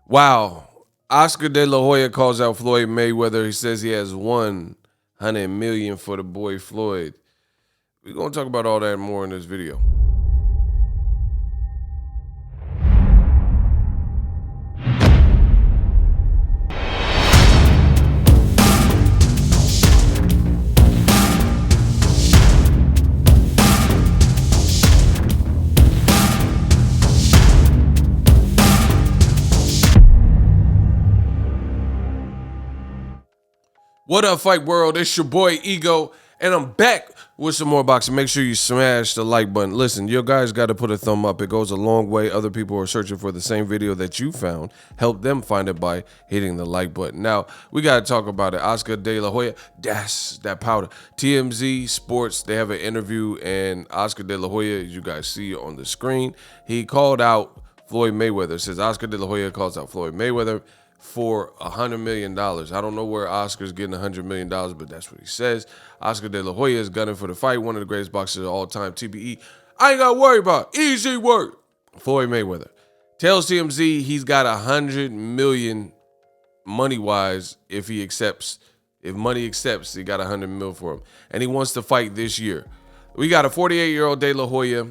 Wow. Oscar De La Hoya calls out Floyd Mayweather. He says he has 100 million for the boy Floyd. We're going to talk about all that and more in this video. What up, fight world? It's your boy Ego, and I'm back with some more boxing. Make sure you smash the like button. Listen, you guys got to put a thumb up. It goes a long way. Other people are searching for the same video that you found. Help them find it by hitting the like button. Now, we got to talk about it. Oscar De La Hoya, that's that powder. TMZ Sports, they have an interview, and Oscar De La Hoya, as you guys see on the screen, he called out Floyd Mayweather. It says Oscar De La Hoya calls out Floyd Mayweather for $100 million. I don't know where Oscar's getting $100 million, but that's what he says. Oscar De La Hoya is gunning for the fight, one of the greatest boxers of all time, TBE. I ain't got to worry about it. Easy work. Floyd Mayweather tells TMZ he's got $100 million money-wise if he accepts. If money accepts, he got $100 million for him. And he wants to fight this year. We got a 48-year-old De La Hoya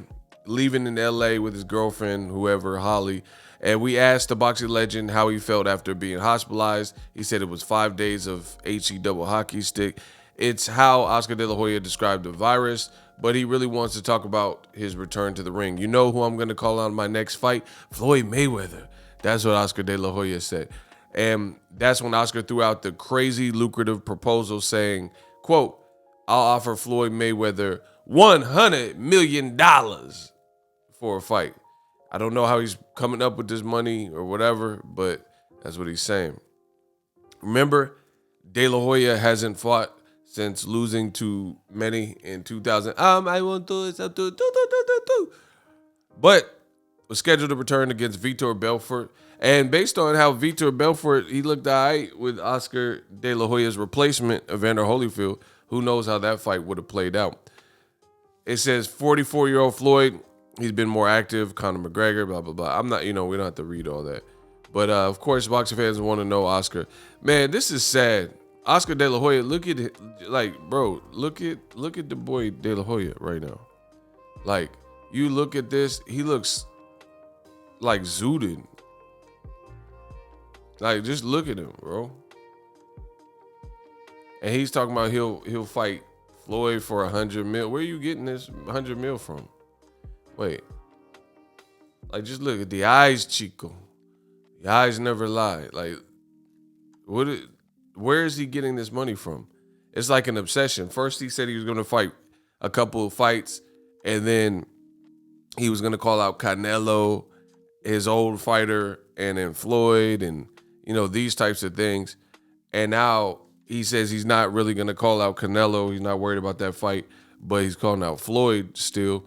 leaving in L.A. with his girlfriend, whoever, Holly. And we asked the boxing legend how he felt after being hospitalized. He said it was 5 days of HE double hockey stick. It's how Oscar De La Hoya described the virus, but he really wants to talk about his return to the ring. You know who I'm going to call on my next fight? Floyd Mayweather. That's what Oscar De La Hoya said. And that's when Oscar threw out the crazy lucrative proposal saying, quote, I'll offer Floyd Mayweather $100 million for a fight. I don't know how he's coming up with this money or whatever, but that's what he's saying. Remember, De La Hoya hasn't fought since losing to Manny in 2000. I won't do it. But was scheduled to return against Vitor Belfort. And based on how Vitor Belfort, he looked all right with Oscar De La Hoya's replacement, Evander Holyfield, who knows how that fight would have played out. It says 44-year-old Floyd, he's been more active, Conor McGregor, blah, blah, blah. I'm not, we don't have to read all that. But, of course, boxing fans want to know Oscar. Man, this is sad. Oscar De La Hoya, look at it. Like, bro, look at the boy De La Hoya right now. Like, you look at this, he looks like zooted. Like, just look at him, bro. And he's talking about he'll fight Floyd for $100 million. Where are you getting this $100 million from? Wait. Like, just look at the eyes, Chico. The eyes never lie. Like, where is he getting this money from? It's like an obsession. First, he said he was going to fight a couple of fights, and then he was going to call out Canelo, his old fighter, and then Floyd, and, these types of things. And now he says he's not really going to call out Canelo. He's not worried about that fight, but he's calling out Floyd still.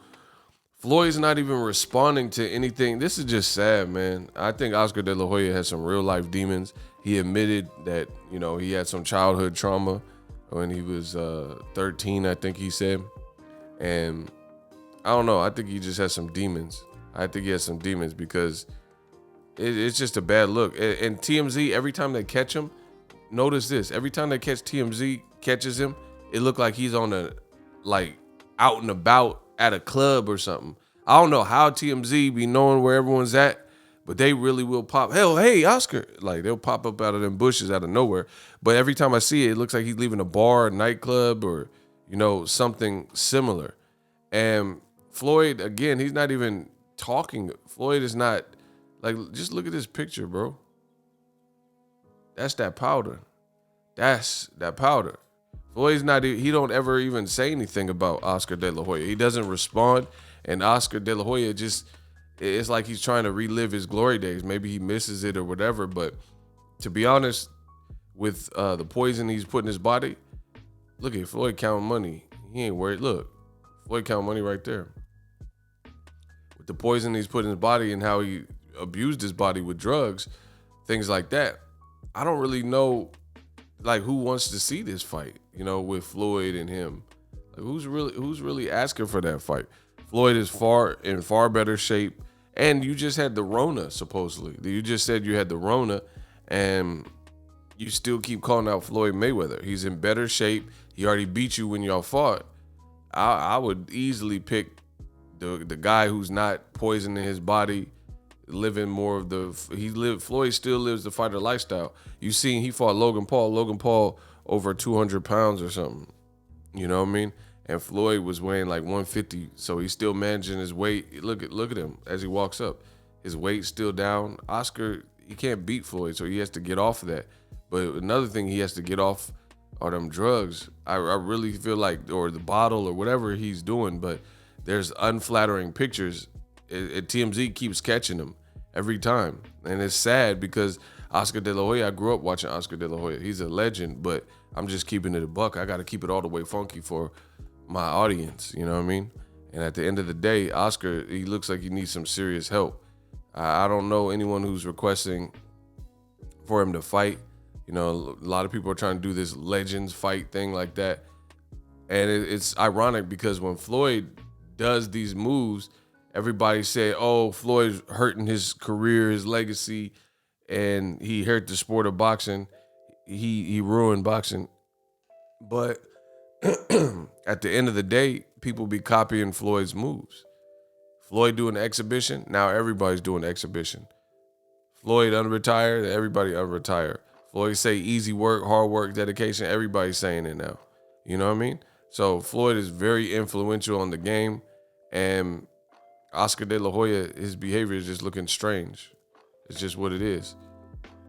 Floyd's not even responding to anything. This is just sad, man. I think Oscar De La Hoya has some real life demons. He admitted that, he had some childhood trauma when he was 13, I think he said. And I don't know. I think he just has some demons. I think he has some demons because it's just a bad look. And TMZ, every time they catch him, notice this. Every time they catch TMZ catches him, it looked like he's on out and about at a club or something. I don't know how TMZ be knowing where everyone's at, but they really will pop. Hell, hey, Oscar. Like, they'll pop up out of them bushes out of nowhere. But every time I see it, it looks like he's leaving a bar, a nightclub, or, something similar. And Floyd, again, he's not even talking. Floyd is not, just look at this picture, bro. That's that powder. That's that powder. Floyd's not, he don't ever even say anything about Oscar De La Hoya. He doesn't respond, and Oscar De La Hoya it's like he's trying to relive his glory days. Maybe he misses it or whatever, but to be honest, with the poison he's put in his body, look at Floyd counting money. He ain't worried. Look, Floyd counting money right there. With the poison he's put in his body and how he abused his body with drugs, things like that, I don't really know, who wants to see this fight, with Floyd and him. Like, who's really asking for that fight? Floyd is in far better shape, And you just had the Rona, supposedly. You just said you had the Rona, and you still keep calling out Floyd Mayweather. He's in better shape. He already beat you when y'all fought. I would easily pick the guy who's not poisoning his body, living more of Floyd still lives the fighter lifestyle. You seen he fought Logan Paul. Logan Paul over 200 pounds or something. You know what I mean? And Floyd was weighing like 150, so he's still managing his weight. Look at him as he walks up. His weight's still down. Oscar, he can't beat Floyd, so he has to get off of that. But another thing he has to get off are them drugs. I really feel like, or the bottle or whatever he's doing, but there's unflattering pictures. TMZ keeps catching them every time. And it's sad because Oscar De La Hoya, I grew up watching Oscar De La Hoya. He's a legend, but I'm just keeping it a buck. I got to keep it all the way funky for my audience, you know what I mean? And at the end of the day, Oscar, he looks like he needs some serious help. I don't know anyone who's requesting for him to fight. You know, a lot of people are trying to do this legends fight thing like that. And it's ironic because when Floyd does these moves, everybody said, oh, Floyd's hurting his career, his legacy, and he hurt the sport of boxing. He ruined boxing. But at the end of the day, people be copying Floyd's moves. Floyd doing exhibition, now everybody's doing exhibition. Floyd unretired, everybody unretired. Floyd say easy work, hard work, dedication, everybody's saying it now. You know what I mean? So Floyd is very influential on the game, and Oscar De La Hoya, his behavior is just looking strange. It's just what it is.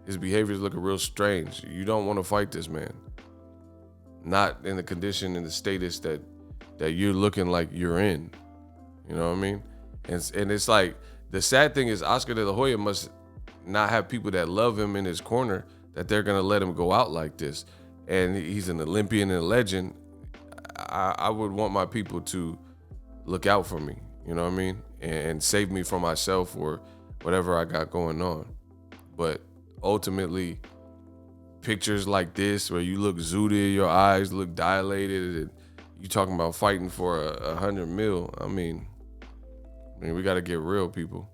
His behavior is looking real strange. You don't want to fight this man. Not in the condition and the status that you're looking like you're in. You know what I mean? And it's like, the sad thing is Oscar De La Hoya must not have people that love him in his corner, that they're going to let him go out like this. And he's an Olympian and a legend. I would want my people to look out for me, you know what I mean? And save me from myself or whatever I got going on. But ultimately, pictures like this where you look zooted, your eyes look dilated, and you talking about fighting for 100 mil. I mean, we got to get real, people.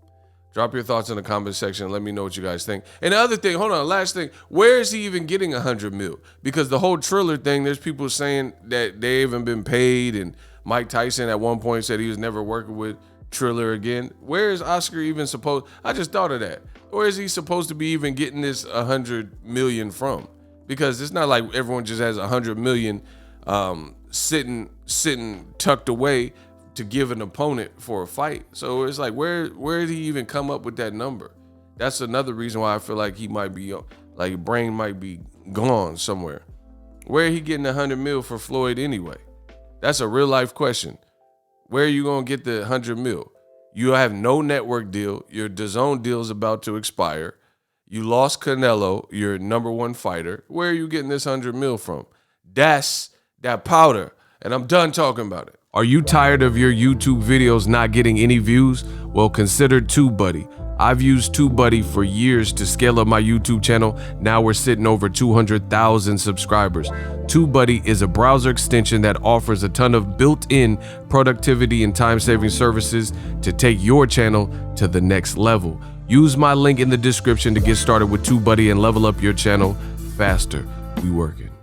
Drop your thoughts in the comment section. Let me know what you guys think. And the other thing, hold on, last thing. Where is he even getting 100 mil? Because the whole Triller thing, there's people saying that they haven't been paid. And Mike Tyson at one point said he was never working with Triller again. Where is Oscar even supposed? I just thought of that. Where is he supposed to be even getting this 100 million from? Because it's not like everyone just has 100 million sitting tucked away to give an opponent for a fight. So it's like, where did he even come up with that number? That's another reason why I feel like he might be, like, brain might be gone somewhere. Where are he getting 100 mil for Floyd anyway? That's a real life question. Where are you gonna get the 100 mil? You have no network deal. Your DAZN deal is about to expire. You lost Canelo, your #1 fighter. Where are you getting this 100 mil from? That's that powder. And I'm done talking about it. Are you tired of your YouTube videos not getting any views? Well, consider TubeBuddy. I've used TubeBuddy for years to scale up my YouTube channel. Now we're sitting over 200,000 subscribers. TubeBuddy is a browser extension that offers a ton of built-in productivity and time-saving services to take your channel to the next level. Use my link in the description to get started with TubeBuddy and level up your channel faster. We working.